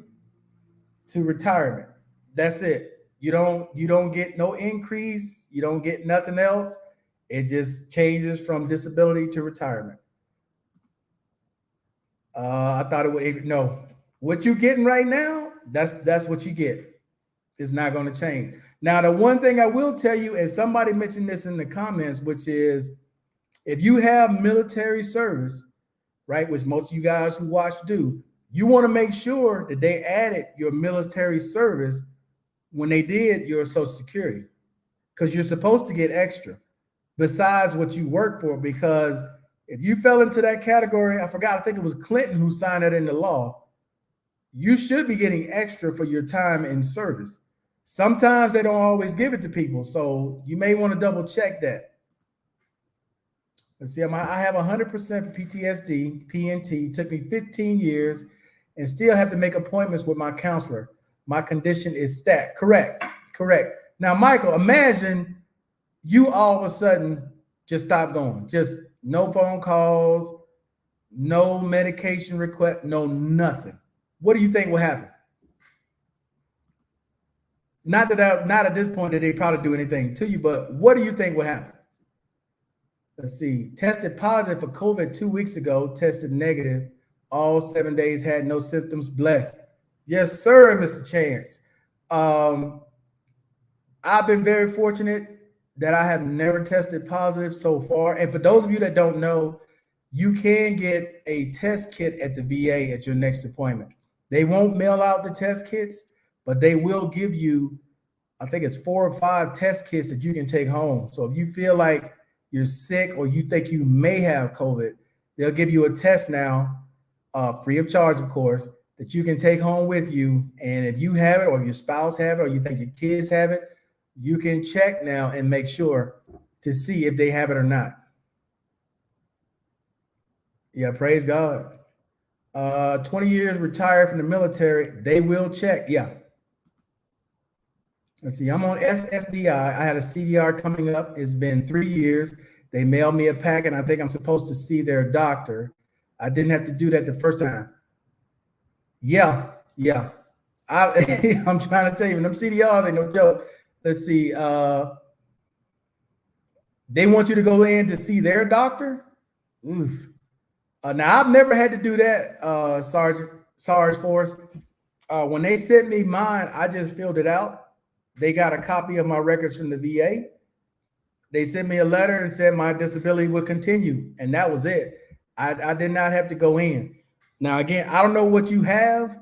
to retirement. That's it. You don't get no increase. You don't get nothing else. It just changes from disability to retirement. I thought it would no. What you getting right now, that's what you get. It's not going to change. Now, the one thing I will tell you, and somebody mentioned this in the comments, which is if you have military service, right, which most of you guys who watch do, you want to make sure that they added your military service when they did your Social Security, because you're supposed to get extra besides what you work for. Because if you fell into that category, I forgot, I think it was Clinton who signed that into law, you should be getting extra for your time in service. Sometimes they don't always give it to people, so you may want to double check that. Let's see, I have 100% for PTSD, PNT. Took me 15 years and still have to make appointments with my counselor. My condition is stat. Correct, correct. Now, Michael, imagine you all of a sudden just stop going. Just no phone calls, no medication request, no nothing. What do you think will happen? Not at this point that they probably do anything to you, but what do you think will happen? Let's see. Tested positive for COVID 2 weeks ago. Tested negative. All 7 days had no symptoms. Blessed. Yes, sir, Mr. Chance. Um, I've been very fortunate that I have never tested positive so far. And for those of you that don't know, you can get a test kit at the VA at your next appointment. They won't mail out the test kits, but they will give you, I think it's 4 or 5 test kits that you can take home. So if you feel like you're sick or you think you may have COVID, they'll give you a test now, free of charge, of course, that you can take home with you. And if you have it, or if your spouse have it, or you think your kids have it, you can check now and make sure to see if they have it or not. Yeah, praise God. 20 years retired from the military, they will check. Yeah. Let's see, I'm on SSDI. I had a CDR coming up. It's been 3 years. They mailed me a packet. I think I'm supposed to see their doctor. I didn't have to do that the first time. Yeah, yeah. I'm trying to tell you, them CDRs ain't no joke. Let's see. They want you to go in to see their doctor. Oof. Now I've never had to do that, Sarge Force. When they sent me mine, I just filled it out. They got a copy of my records from the VA. They sent me a letter and said my disability would continue, and that was it. I did not have to go in. Now, again, I don't know what you have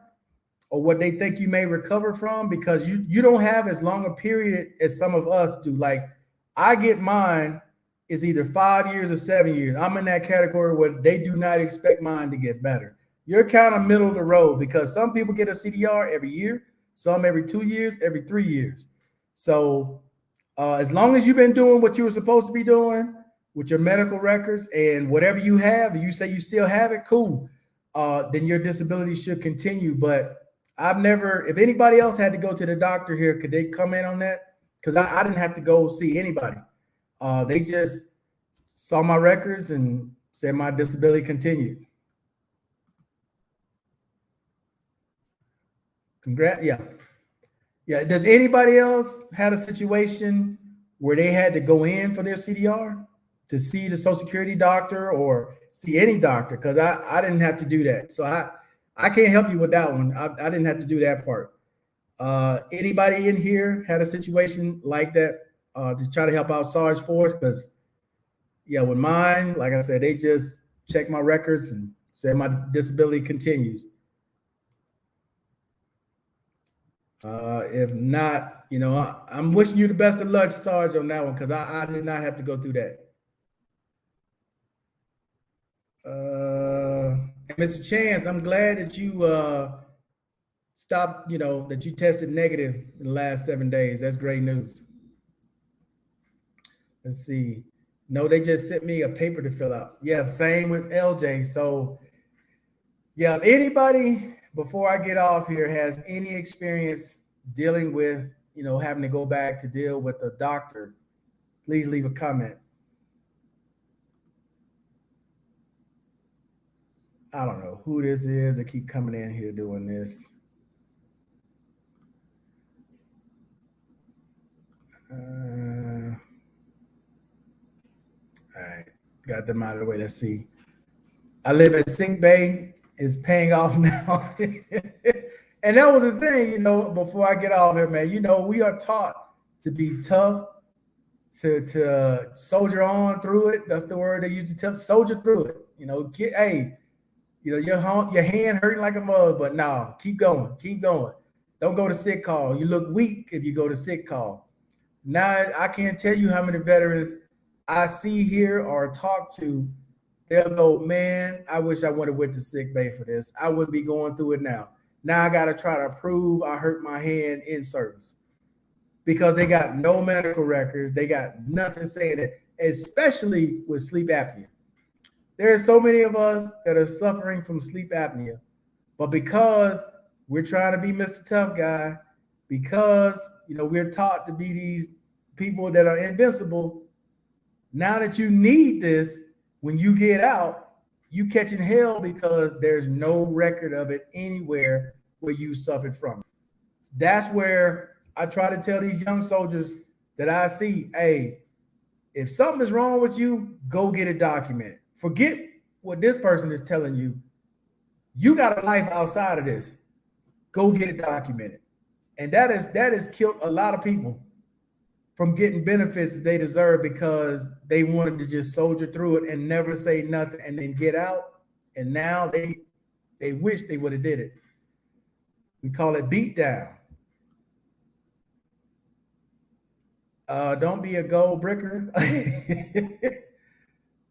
or what they think you may recover from, because you don't have as long a period as some of us do. Like, I get mine is either 5 years or 7 years. I'm in that category where they do not expect mine to get better. You're kind of middle of the road, because some people get a CDR every year, some every 2 years, every 3 years. So as long as you've been doing what you were supposed to be doing with your medical records and whatever you have, and you say you still have it, cool. Then your disability should continue. But I've never, if anybody else had to go to the doctor here, could they come in on that? Because I didn't have to go see anybody. They just saw my records and said my disability continued. Congrats. Yeah. Yeah. Does anybody else had a situation where they had to go in for their CDR to see the Social Security doctor or see any doctor? Because I didn't have to do that. So I can't help you with that one. I didn't have to do that part. Anybody in here had a situation like that to try to help out Sarge Force? Because yeah, with mine, like I said, they just checked my records and said my disability continues. If not, I'm wishing you the best of luck, Sarge, on that one, because I did not have to go through that. Mr. Chance, I'm glad that you stopped, that you tested negative in the last 7 days. That's great news. Let's see. No, they just sent me a paper to fill out. Yeah, same with LJ. So yeah, if anybody before I get off here has any experience dealing with, having to go back to deal with a doctor, please leave a comment. I don't know who this is that keep coming in here doing this. All right, got them out of the way. Let's see. I live in Sink Bay. Is paying off now. And that was the thing, before I get off here, man, we are taught to be tough, to soldier on through it. That's the word they used to tell, soldier through it. Your hand hurting like a mug, but no, keep going, keep going. Don't go to sick call. You look weak if you go to sick call. Now I can't tell you how many veterans I see here or talk to. They'll go, man, I wish I would have went to sick bay for this. I wouldn't be going through it now. Now I got to try to prove I hurt my hand in service because they got no medical records. They got nothing saying it, especially with sleep apnea. There are so many of us that are suffering from sleep apnea, but because we're trying to be Mr. Tough Guy, because we're taught to be these people that are invincible. Now that you need this, when you get out, you catching hell because there's no record of it anywhere where you suffered from it. That's where I try to tell these young soldiers that I see, hey, if something is wrong with you, go get it documented. Forget what this person is telling you. You got a life outside of this. Go get it documented. And that has killed a lot of people from getting benefits they deserve because they wanted to just soldier through it and never say nothing and then get out. And now they wish they would have did it. We call it beat down. Don't be a gold bricker.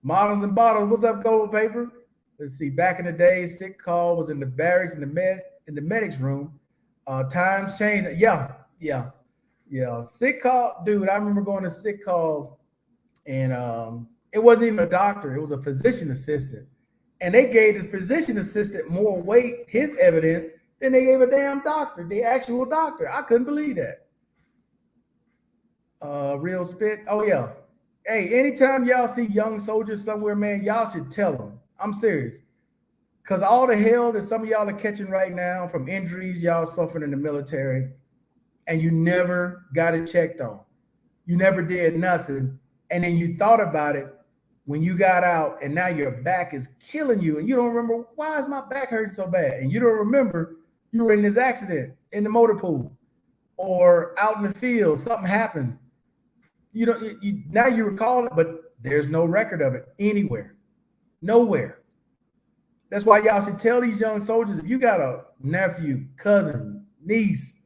Models and bottles. What's up, gold paper? Let's see. Back in the day, sick call was in the barracks in the medics room. Times changed. Yeah. Sick call, dude. I remember going to sick call, and it wasn't even a doctor. It was a physician assistant, and they gave the physician assistant more weight, his evidence, than they gave a damn doctor, the actual doctor. I couldn't believe that. Real spit. Oh yeah. Hey, anytime y'all see young soldiers somewhere, man, y'all should tell them. I'm serious. Because all the hell that some of y'all are catching right now from injuries y'all suffered in the military, and you never got it checked on. You never did nothing. And then you thought about it when you got out, and now your back is killing you, and you don't remember, why is my back hurting so bad? And you don't remember you were in this accident in the motor pool or out in the field, something happened. Now you recall it, but there's no record of it anywhere. Nowhere. That's why y'all should tell these young soldiers, if you got a nephew, cousin, niece,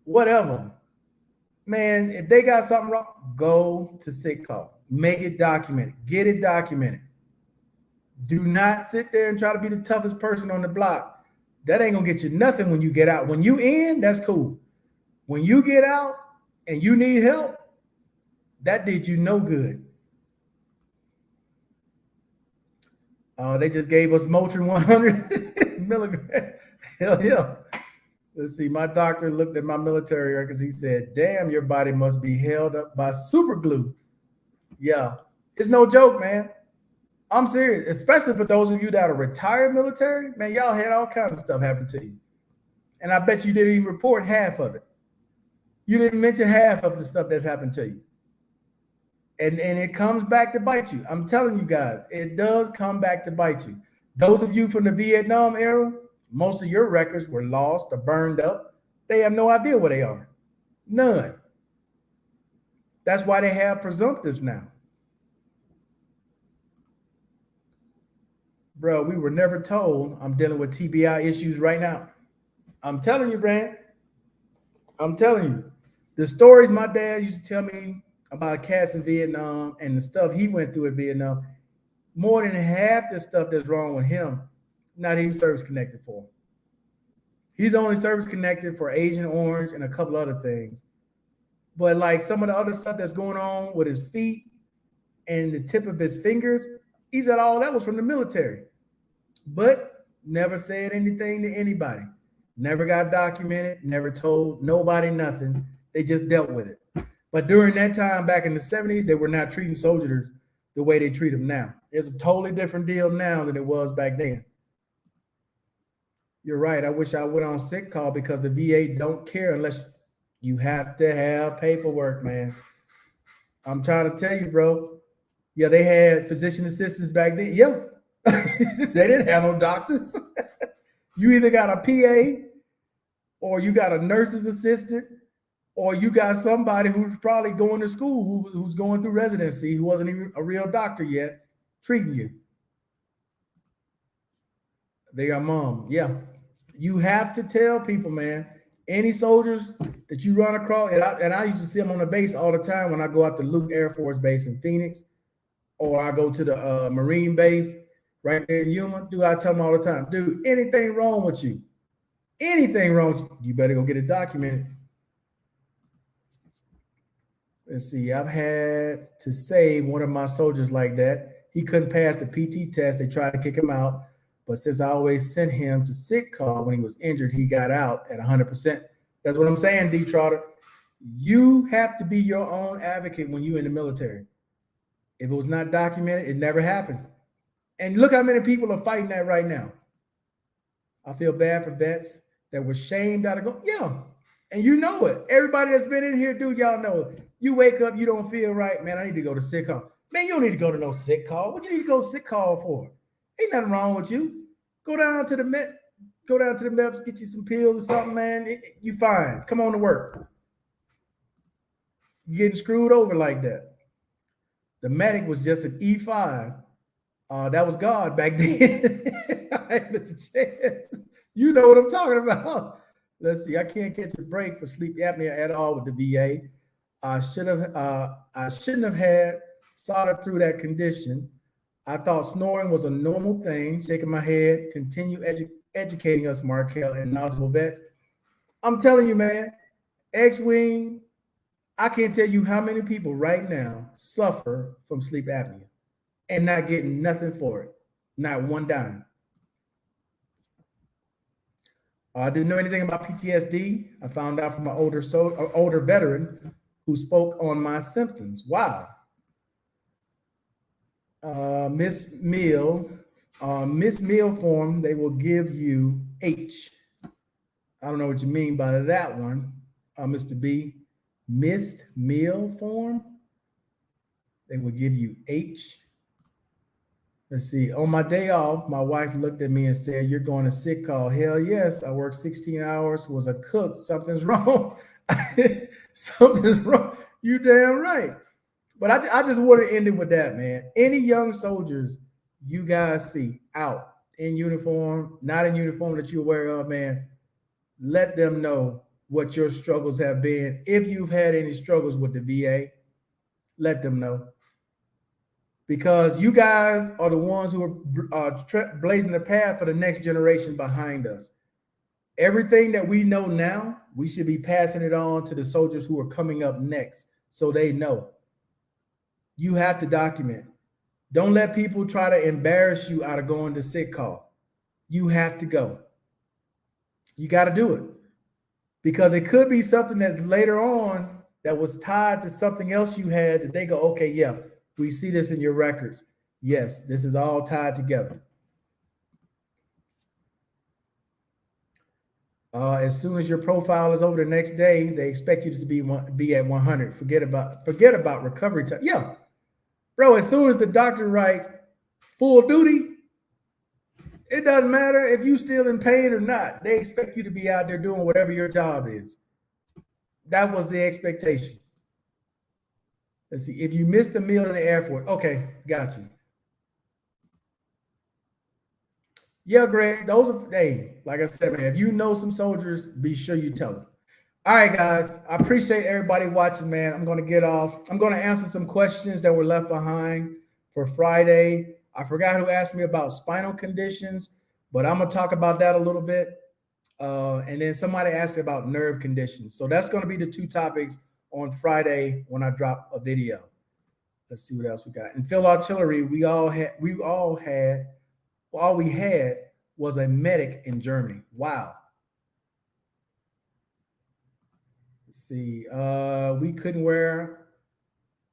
whatever, man, if they got something wrong, go to sick call. Make it documented. Get it documented. Do not sit there and try to be the toughest person on the block. That ain't gonna get you nothing when you get out. When you in, that's cool. When you get out and you need help, that did you no good. They just gave us Motrin 100 milligrams. Hell yeah. Let's see. My doctor looked at my military records. He said, damn, your body must be held up by super glue. Yeah. It's no joke, man. I'm serious. Especially for those of you that are retired military, man, y'all had all kinds of stuff happen to you. And I bet you didn't even report half of it. You didn't mention half of the stuff that's happened to you. And it comes back to bite you. I'm telling you guys, it does come back to bite you. Those of you from the Vietnam era, most of your records were lost or burned up. They have no idea where they are. None. That's why they have presumptives now. Bro, we were never told I'm dealing with TBI issues right now. I'm telling you, Brand. I'm telling you. The stories my dad used to tell me about cats in Vietnam and the stuff he went through in Vietnam, more than half the stuff that's wrong with him, not even service connected for. He's only service connected for Agent Orange and a couple other things. But like some of the other stuff that's going on with his feet and the tip of his fingers. He said all that was from the military, but never said anything to anybody. Never got documented, never told nobody nothing. They just dealt with it. But during that time, back in the 70s, they were not treating soldiers the way they treat them now. It's a totally different deal now than it was back then. You're right. I wish I went on sick call because the VA don't care unless you have to have paperwork, man. I'm trying to tell you, bro. Yeah, they had physician assistants back then. Yeah. They didn't have no doctors. You either got a PA or you got a nurse's assistant or you got somebody who's probably going to school, who's going through residency, who wasn't even a real doctor yet, treating you. They got mom. Yeah. You have to tell people, man, any soldiers that you run across, and I used to see them on the base all the time when I go out to Luke Air Force Base in Phoenix, or I go to the Marine base right there in Yuma. Dude, I tell them all the time, dude, anything wrong with you, you better go get it documented. Let's see, I've had to save one of my soldiers like that. He couldn't pass the PT test. They tried to kick him out. But since I always sent him to sick call when he was injured, he got out at 100%. That's what I'm saying, D. Trotter. You have to be your own advocate when you're in the military. If it was not documented, it never happened. And look how many people are fighting that right now. I feel bad for vets that were shamed out of going. Yeah, and you know it. Everybody that's been in here, dude, y'all know it. You wake up, you don't feel right, man. I need to go to sick call. Man, you don't need to go to no sick call. What you need to go sick call for? Ain't nothing wrong with you. Go down to the MEPS, get you some pills or something, man. You fine. Come on to work. You're getting screwed over like that. The medic was just an E5. That was God back then. Mr. Chance, you know what I'm talking about. Let's see. I can't catch a break for sleep apnea at all with the VA. I shouldn't have had soldered through that condition. I thought snoring was a normal thing. Shaking my head. Continue educating us, Markel, and knowledgeable vets. I'm telling you, man, X-Wing, I can't tell you how many people right now suffer from sleep apnea and not getting nothing for it. Not one dime. I didn't know anything about PTSD. I found out from an older veteran who spoke on my symptoms. Wow. Miss Meal form, they will give you H. I don't know what you mean by that one, Mr. B. Missed meal form, they will give you H. Let's see. On my day off, my wife looked at me and said, "You're going to sick call." Hell yes. I worked 16 hours, was a cook. Something's wrong. Something's wrong. You damn right. But I just want to end it with that, man. Any young soldiers you guys see out in uniform, not in uniform that you're aware of, man, let them know what your struggles have been. If you've had any struggles with the VA, let them know. Because you guys are the ones who are blazing the path for the next generation behind us. Everything that we know now, we should be passing it on to the soldiers who are coming up next so they know. You have to document. Don't let people try to embarrass you out of going to sick call. You have to go. You got to do it. Because it could be something that's later on that was tied to something else you had that they go, okay, yeah, we see this in your records. Yes, this is all tied together. As soon as your profile is over the next day, they expect you to be at 100. Forget about recovery time. Yeah, bro. As soon as the doctor writes full duty, it doesn't matter if you still in pain or not. They expect you to be out there doing whatever your job is. That was the expectation. Let's see. If you missed a meal in the Air Force, okay, got you. Yeah, Greg, those are, hey, like I said, man, if you know some soldiers, be sure you tell them. All right, guys, I appreciate everybody watching, man. I'm going to get off. I'm going to answer some questions that were left behind for Friday. I forgot who asked me about spinal conditions, but I'm going to talk about that a little bit. And then somebody asked about nerve conditions. So that's going to be the two topics on Friday when I drop a video. Let's see what else we got. In field artillery, all we had was a medic in Germany. Wow. Let's see. We couldn't wear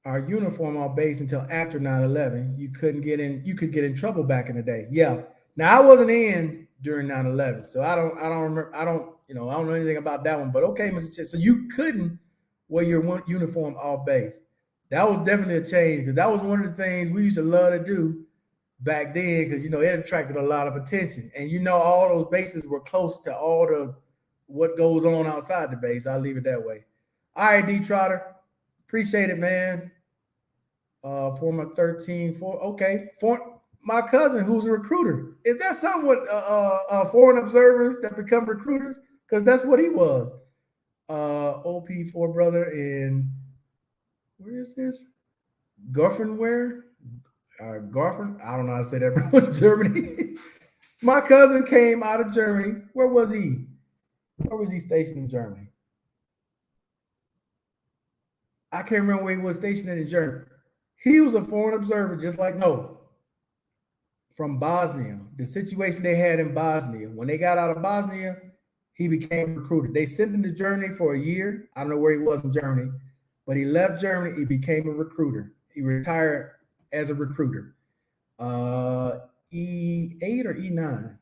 our uniform on base until after 9/11. You couldn't get in, you could get in trouble back in the day. Yeah. Now I wasn't in during 9/11, so I don't remember, I don't know anything about that one. But okay, Mr. Ch, so you couldn't wear your uniform all base. That was definitely a change because that was one of the things we used to love to do back then because it attracted a lot of attention. And all those bases were close to all the what goes on outside the base. I'll leave it that way. All right, D Trotter. Appreciate it, man. Former 13 for okay. For my cousin who's a recruiter. Is that something with foreign observers that become recruiters? Because that's what he was. OP4 brother in where is this? Guffin where? Garfin, I don't know how to say that, bro. Germany. My cousin came out of Germany. Where was he? Where was he stationed in Germany? I can't remember where he was stationed in Germany. He was a foreign observer, just like no, from Bosnia. The situation they had in Bosnia. When they got out of Bosnia, he became recruited. They sent him to Germany for a year. I don't know where he was in Germany, but he left Germany. He became a recruiter. He retired as a recruiter. E8 or E9.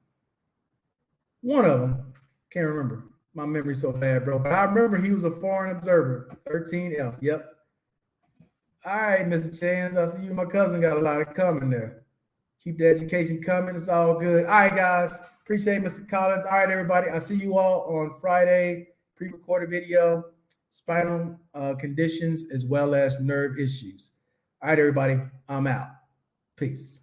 One of them. Can't remember. My memory's so bad, bro. But I remember he was a foreign observer. 13F. Yep. All right, Mr. Chance. I see you and my cousin got a lot of coming there. Keep the education coming. It's all good. All right, guys. Appreciate Mr. Collins. All right, everybody. I see you all on Friday. Pre-recorded video, spinal conditions, as well as nerve issues. All right, everybody. I'm out. Peace.